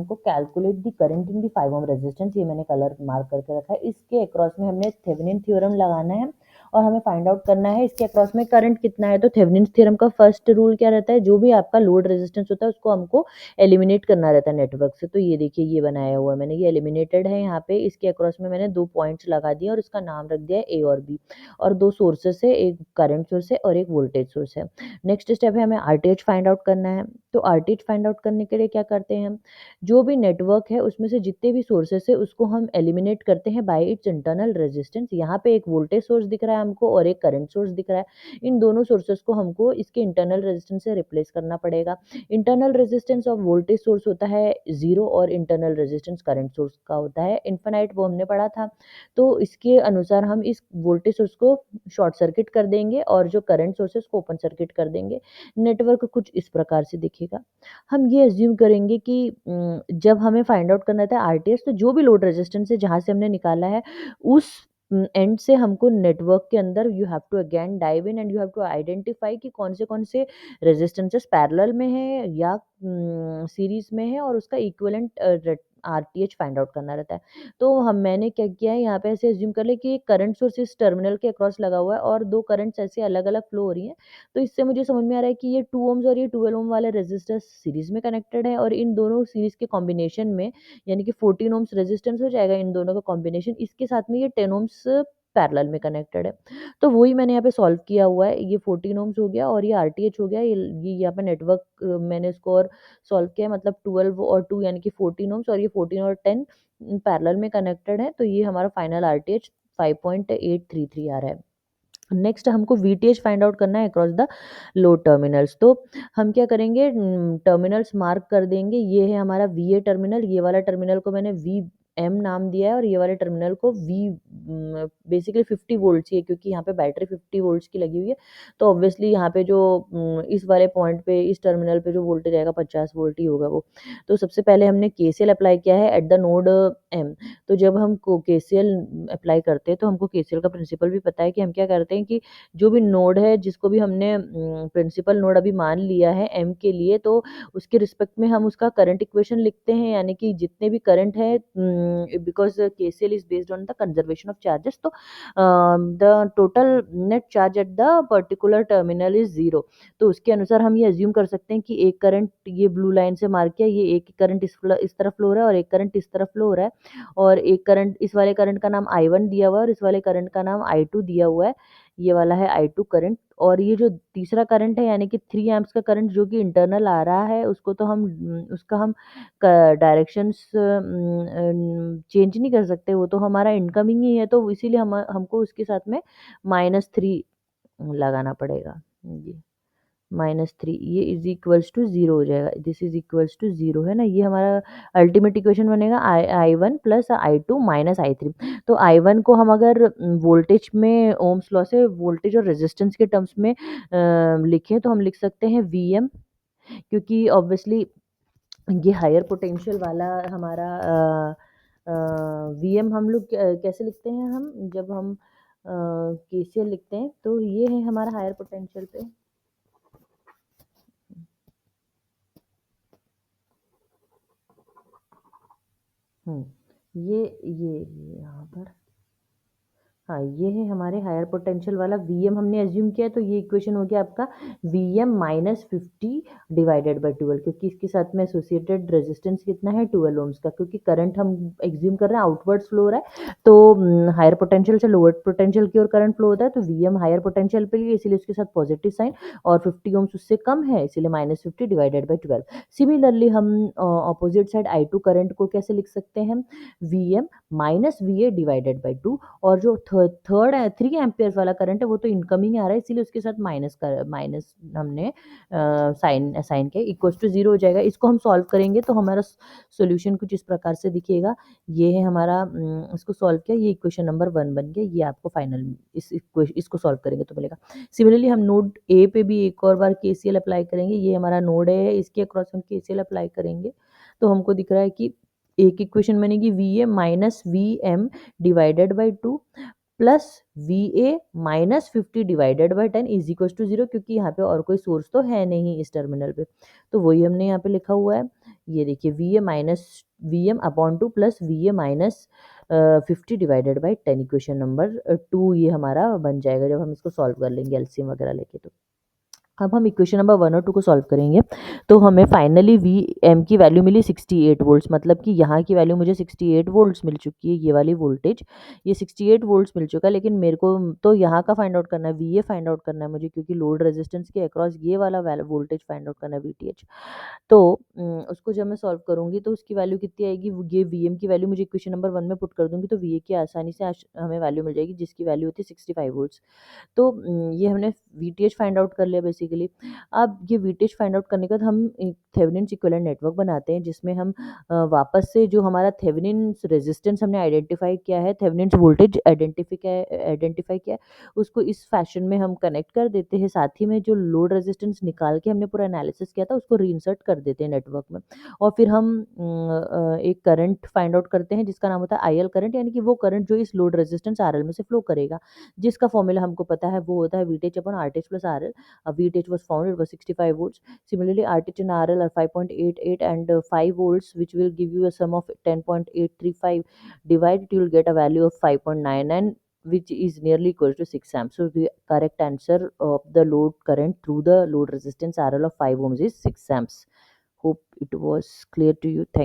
हमको calculate the current in the 5 ohm resistance, ये मैंने कलर मार्क करके रखा है। इसके अक्रॉस में हमने थेवेनिन थ्योरम लगाना है और हमें फाइंड आउट करना है इसके अक्रॉस में करंट कितना है। तो थेवेनिन थ्योरम का फर्स्ट रूल क्या रहता है, जो भी आपका लोड रेजिस्टेंस होता है उसको हमको एलिमिनेट करना रहता है नेटवर्क से। तो ये देखिए ये बनाया हुआ है मैंने, ये एलिमिनेटेड है यहाँ पे। इसके अक्रॉस में मैंने 2 पॉइंट्स लगा दिए और इसका नाम रख दिया ए और बी, और 2 सोर्सेस है, एक करंट सोर्स है और एक वोल्टेज सोर्स है। नेक्स्ट स्टेप है हमें आरटीएच फाइंड आउट करना है। तो आरटीएच फाइंड आउट करने के लिए क्या करते हैं हम, जो भी नेटवर्क है उसमें से जितने भी सोर्सेस है उसको हम एलिमिनेट करते हैं बाय इट्स इंटरनल रेजिस्टेंस। यहाँ पे एक वोल्टेज सोर्स दिख रहा है हमको और एक करंट सोर्स दिख रहा है। इन दोनों सोर्सेस को हमको इसके इंटरनल रेजिस्टेंस से रिप्लेस करना पड़ेगा। Internal resistance of voltage source होता है 0 और इंटरनल रेजिस्टेंस करंट सोर्स का होता है इनफाइनाइट, वो हमने पढ़ा था। तो इसके अनुसार हम इस वोल्टेज सोर्स को शॉर्ट सर्किट कर देंगे और जो करंट सोर्सेस को ओपन सर्किट कर देंगे। नेटवर्क कुछ इस प्रकार से दिखेगा। हम ये अज्यूम करेंगे कि जब हमें फाइंड आउट करना था आरटीएस, तो जो भी लोड रेजिस्टेंस है जहाँ से हमने निकाला है उस एंड से हमको नेटवर्क के अंदर you have to again dive in and you have to identify कि कौन से रेजिस्टेंसेस पैरेलल में है या सीरीज में है, और उसका इक्विवेलेंट आरटीएच फाइंड आउट करना रहता है। तो मैंने क्या किया है यहाँ पे, ऐसे अज्यूम कर ले कि एक करंट सोर्स इस टर्मिनल के अक्रॉस लगा हुआ है और 2 करंट्स ऐसे अलग अलग फ्लो हो रही हैं। तो इससे मुझे समझ में आ रहा है कि ये 2 ओम्स और ये 12 ओम वाले रेजिस्टर्स सीरीज में कनेक्टेड है, और इन दोनों सीरीज के कॉम्बिनेशन में यानी कि 14 ओम्स रेजिस्टेंस हो जाएगा इन दोनों का कॉम्बिनेशन। इसके साथ में ये 10 ओम्स पैरेलल में कनेक्टेड है। तो वही मैंने यहाँ पे सॉल्व किया हुआ है। ये 14 ओम्स हो गया और ये आरटीएच हो गया। ये यहाँ पे नेटवर्क मैंने इसको और सॉल्व किया है, मतलब 12 और 2 यानी कि 14 ओम्स, और ये 14 और 10 पैरेलल में कनेक्टेड है। तो ये हमारा फाइनल आरटीएच 5.833 आ रहा है। नेक्स्ट हमको वीटीएच फाइंड आउट करना है अक्रॉस द लोड टर्मिनल्स। तो हम क्या करेंगे, टर्मिनल्स मार्क कर देंगे। ये है हमारा वीए टर्मिनल, ये वाला टर्मिनल को मैंने वी एम नाम दिया है और ये वाले टर्मिनल को वी, बेसिकली 50 वोल्ट ही है क्योंकि यहाँ पे बैटरी 50 वोल्ट्स की लगी हुई है। तो ऑब्वियसली यहाँ पे जो इस वाले पॉइंट पे इस टर्मिनल पे जो वोल्टेज आएगा 50 वोल्ट ही होगा वो। तो सबसे पहले हमने केसीएल अप्लाई किया है एट द नोड एम। तो जब हम केसीएल अप्लाई करते हैं तो हमको केसीएल का प्रिंसिपल भी पता है कि हम क्या करते हैं कि जो भी नोड है जिसको भी हमने प्रिंसिपल नोड अभी मान लिया है एम के लिए, तो उसके रिस्पेक्ट में हम उसका करंट इक्वेशन लिखते हैं, यानी कि जितने भी करंट है, because KCL is based on the conservation of charges. तो the total net charge at the particular terminal is 0। तो उसके अनुसार हम ये अज्यूम कर सकते हैं कि एक करंट ये ब्लू लाइन से मार्क किया, ये एक करंट इस तरफ फ्लो हो रहा है और एक करंट इस तरफ फ्लो हो रहा है, और एक करंट इस वाले करंट का नाम I1 दिया हुआ है और इस वाले करंट का नाम I2 दिया हुआ है। ये वाला है I2 करंट, और ये जो तीसरा करंट है यानी कि 3 एम्प्स का करंट जो कि इंटरनल आ रहा है उसको तो हम उसका हम डायरेक्शंस चेंज नहीं कर सकते, वो तो हमारा इनकमिंग ही है। तो इसीलिए हमको उसके साथ में -3 लगाना पड़ेगा। जी, -3 ये इज इक्वल्स टू 0 हो जाएगा। दिस इज इक्वल्स टू 0 है ना, ये हमारा अल्टीमेट इक्वेशन बनेगा I1 plus I2 minus I3। तो I1 को हम अगर वोल्टेज में ओम्स लॉ से वोल्टेज और रेजिस्टेंस के टर्म्स में लिखें तो हम लिख सकते हैं VM, क्योंकि ऑब्वियसली ये हायर पोटेंशियल वाला हमारा VM हम लोग कैसे लिखते हैं, हम जब हम केसीएल लिखते हैं तो ये है हमारा हायर पोटेंशियल पे। ये यहाँ पर, हाँ ये है हमारे हायर पोटेंशियल वाला VM हमने एज्यूम किया। तो ये इक्वेशन हो गया आपका VM -50 डिवाइडेड बाई 12, क्योंकि इसके साथ में एसोसिएटेड रेजिस्टेंस कितना है 12 ओम्स का, क्योंकि करंट हम एज्यूम कर रहे हैं आउटवर्ड्स फ्लो हो रहा है। तो हायर पोटेंशियल से लोअर पोटेंशियल की ओर करंट फ्लो होता है, तो VM हायर पोटेंशियल पे लिए इसलिए उसके साथ पॉजिटिव साइन, और 50 ओम्स उससे कम है इसलिए -50 डिवाइडेड बाई 12। सिमिलरली हम अपोजिट साइड I2 करंट को कैसे लिख सकते हैं, VM -VA डिवाइडेड बाई 2, और जो थर्ड है 3 एम्पियर्स वाला करंट है वो तो इनकमिंग आ रहा है इसीलिए उसके साथ माइनस हमने साइन असाइन किया, इक्वल्स टू 0 हो जाएगा। इसको हम सॉल्व करेंगे तो हमारा सॉल्यूशन कुछ इस प्रकार से दिखेगा। ये है हमारा इसको सॉल्व किया, ये इक्वेशन नंबर 1 बन गया। ये आपको फाइनल इसको सॉल्व करेंगे तो मिलेगा। सिमिलरली हम नोड ए पे भी एक और बार केसीएल अप्लाई करेंगे। ये हमारा नोड है, इसके अक्रॉस हम केसीएल अप्लाई करेंगे तो हमको दिख रहा है कि एक इक्वेशन बनेगी VA -VM divided by 2 plus VA -50 divided by 10 is equal to 0, क्योंकि यहाँ पे और कोई सोर्स तो है नहीं इस टर्मिनल पे। तो वही हमने यहाँ पे लिखा हुआ है ये देखिए V A minus V M upon two plus V A minus 50 divided by 10 equation number 2 ये हमारा बन जाएगा जब हम इसको सॉल्व कर लेंगे एलसीएम वगैरह लेके। तो अब हम इक्वेशन नंबर 1 और 2 को सॉल्व करेंगे तो हमें फाइनली वी एम की वैल्यू मिली 68 वोल्ट्स, मतलब कि यहाँ की वैल्यू मुझे 68 वोल्ट्स मिल चुकी है, ये वाली वोल्टेज ये 68 वोल्ट्स मिल चुका है। लेकिन मेरे को तो यहाँ का फाइंड आउट करना है, वी ए फाइंड आउट करना है मुझे, क्योंकि लोड रेजिस्टेंस के अक्रॉस ये वाला वोल्टेज फाइंड आउट करना है वी टी एच। तो उसको जब मैं सॉल्व करूँगी तो उसकी वैल्यू कितनी आएगी, ये वी एम की वैल्यू मुझे इक्वेशन नंबर 1 में पुट कर दूँगी तो वी ए की आसानी से हमें वैल्यू मिल जाएगी जिसकी वैल्यू होती है 65 वोल्ट्स। तो ये हमने वीटीएच फाइंड आउट कर लिया बेसिकली। अब ये वीटीएच फाइंड आउट करने के बाद हम थेवेनिन इक्विवेलेंट नेटवर्क बनाते हैं जिसमें हम वापस से जो हमारा थेवेनिन रेजिस्टेंस हमने आइडेंटिफाई किया है, थेवेनिन वोल्टेज आइडेंटिफाई किया है, उसको इस फैशन में हम कनेक्ट कर देते हैं। साथ ही में जो लोड रेजिस्टेंस निकाल के हमने पूरा एनालिसिस किया था उसको रीइंसर्ट कर देते हैं नेटवर्क में। और फिर हम एक करंट फाइंड आउट करते हैं जिसका नाम होता है आईएल करंट, यानी कि वो करंट जो इस लोड रेजिस्टेंस आरएल में से फ्लो करेगा, जिसका फॉर्मूला हमको पता है वो होता है VTH upon RTH plus RL. VTH was found, it was 65 volts. Similarly, RTH and RL are 5.88 and 5 volts, which will give you a sum of 10.835. Divide it, you will get a value of 5.9 and which is nearly equal to 6 amps. So the correct answer of the load current through the load resistance RL of 5 ohms is 6 amps. Hope it was clear to you. Thank